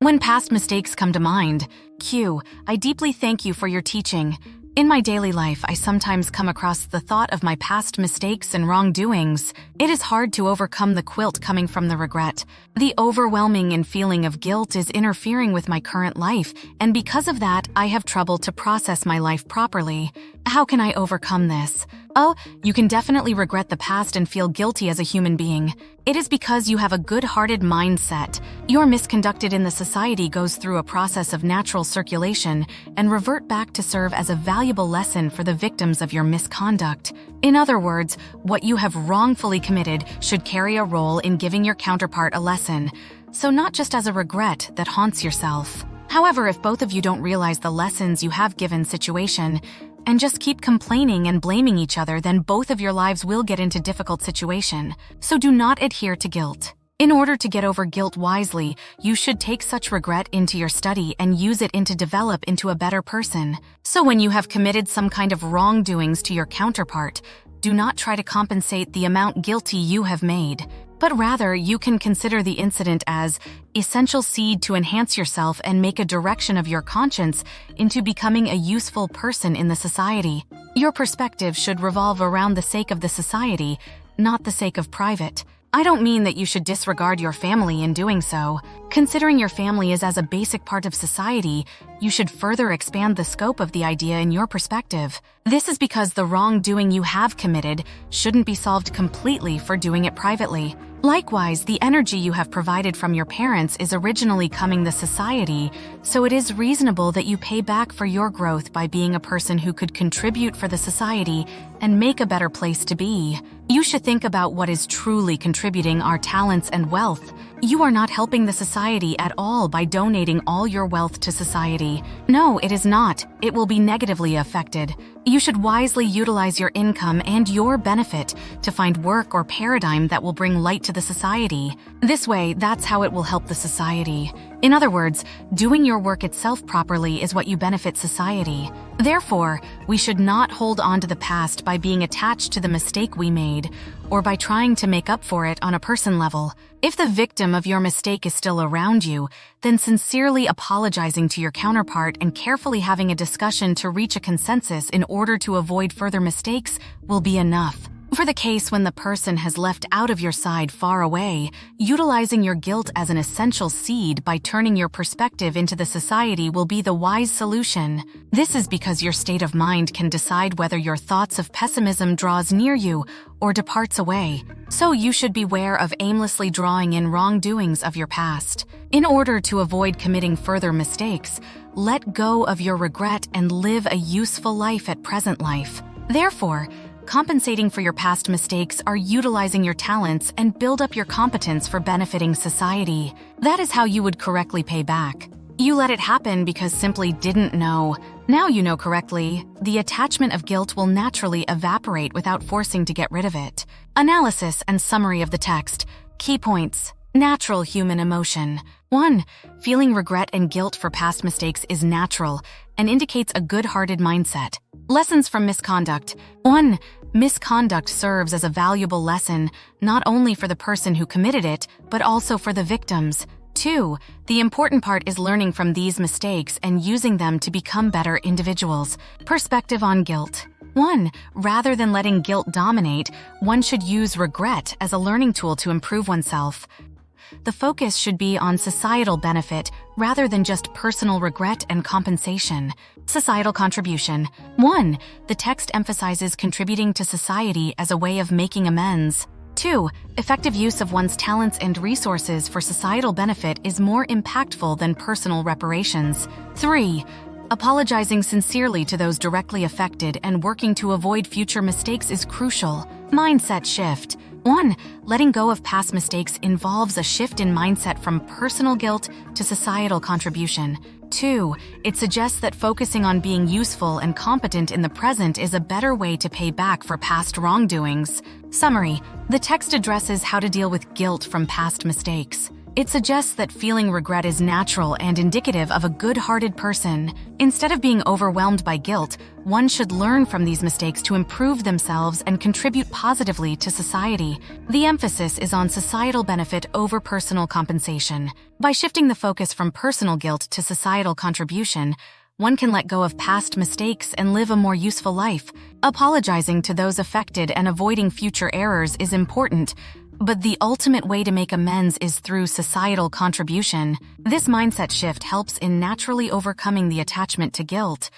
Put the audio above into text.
When past mistakes come to mind, Q, I deeply thank you for your teaching. In my daily life, I sometimes come across the thought of my past mistakes and wrongdoings. It is hard to overcome the quilt coming from the regret. The overwhelming and feeling of guilt is interfering with my current life, and because of that, I have trouble to process my life properly. How can I overcome this? Oh, you can definitely regret the past and feel guilty as a human being. It is because you have a good-hearted mindset. Your misconducted in the society goes through a process of natural circulation and revert back to serve as a valuable lesson for the victims of your misconduct. In other words, what you have wrongfully committed should carry a role in giving your counterpart a lesson, so not just as a regret that haunts yourself. However, if both of you don't realize the lessons you have given situation, and just keep complaining and blaming each other, then both of your lives will get into difficult situation. So do not adhere to guilt. In order to get over guilt wisely, you should take such regret into your study and use it to develop into a better person. So when you have committed some kind of wrongdoings to your counterpart, do not try to compensate the amount guilty you have made, but rather you can consider the incident as essential seed to enhance yourself and make a direction of your conscience into becoming a useful person in the society. Your perspective should revolve around the sake of the society, not the sake of private. I don't mean that you should disregard your family in doing so. Considering your family is as a basic part of society, you should further expand the scope of the idea in your perspective. This is because the wrongdoing you have committed shouldn't be solved completely for doing it privately. Likewise, the energy you have provided from your parents is originally coming the society, so it is reasonable that you pay back for your growth by being a person who could contribute for the society and make a better place to be. You should think about what is truly contributing our talents and wealth. You are not helping the society at all by donating all your wealth to society. No, it is not. It will be negatively affected. You should wisely utilize your income and your benefit to find work or paradigm that will bring light to the society. This way, that's how it will help the society. In other words, doing your work itself properly is what you benefit society. Therefore, we should not hold on to the past by being attached to the mistake we made, or by trying to make up for it on a person level. If the victim of your mistake is still around you, then sincerely apologizing to your counterpart and carefully having a discussion to reach a consensus in order to avoid further mistakes will be enough. For the case when the person has left out of your side far away, utilizing your guilt as an essential seed by turning your perspective into the society will be the wise solution. This is because your state of mind can decide whether your thoughts of pessimism draws near you or departs away. So you should beware of aimlessly drawing in wrongdoings of your past. In order to avoid committing further mistakes, let go of your regret and live a useful life at present life. Therefore, compensating for your past mistakes are utilizing your talents and build up your competence for benefiting society. That is how you would correctly pay back. You let it happen because simply didn't know. Now you know correctly. The attachment of guilt will naturally evaporate without forcing to get rid of it. Analysis and summary of the text. Key points. Natural human emotion. 1. Feeling regret and guilt for past mistakes is natural and indicates a good-hearted mindset. Lessons from misconduct. 1. Misconduct serves as a valuable lesson not only for the person who committed it, but also for the victims. 2. The important part is learning from these mistakes and using them to become better individuals. Perspective on guilt. 1. Rather than letting guilt dominate, one should use regret as a learning tool to improve oneself. The focus should be on societal benefit rather than just personal regret and compensation. Societal contribution. 1. The text emphasizes contributing to society as a way of making amends. 2. Effective use of one's talents and resources for societal benefit is more impactful than personal reparations. 3. Apologizing sincerely to those directly affected and working to avoid future mistakes is crucial. Mindset shift. 1. Letting go of past mistakes involves a shift in mindset from personal guilt to societal contribution. 2. It suggests that focusing on being useful and competent in the present is a better way to pay back for past wrongdoings. Summary. The text addresses how to deal with guilt from past mistakes. It suggests that feeling regret is natural and indicative of a good-hearted person. Instead of being overwhelmed by guilt, one should learn from these mistakes to improve themselves and contribute positively to society. The emphasis is on societal benefit over personal compensation. By shifting the focus from personal guilt to societal contribution, one can let go of past mistakes and live a more useful life. Apologizing to those affected and avoiding future errors is important, but the ultimate way to make amends is through societal contribution. This mindset shift helps in naturally overcoming the attachment to guilt.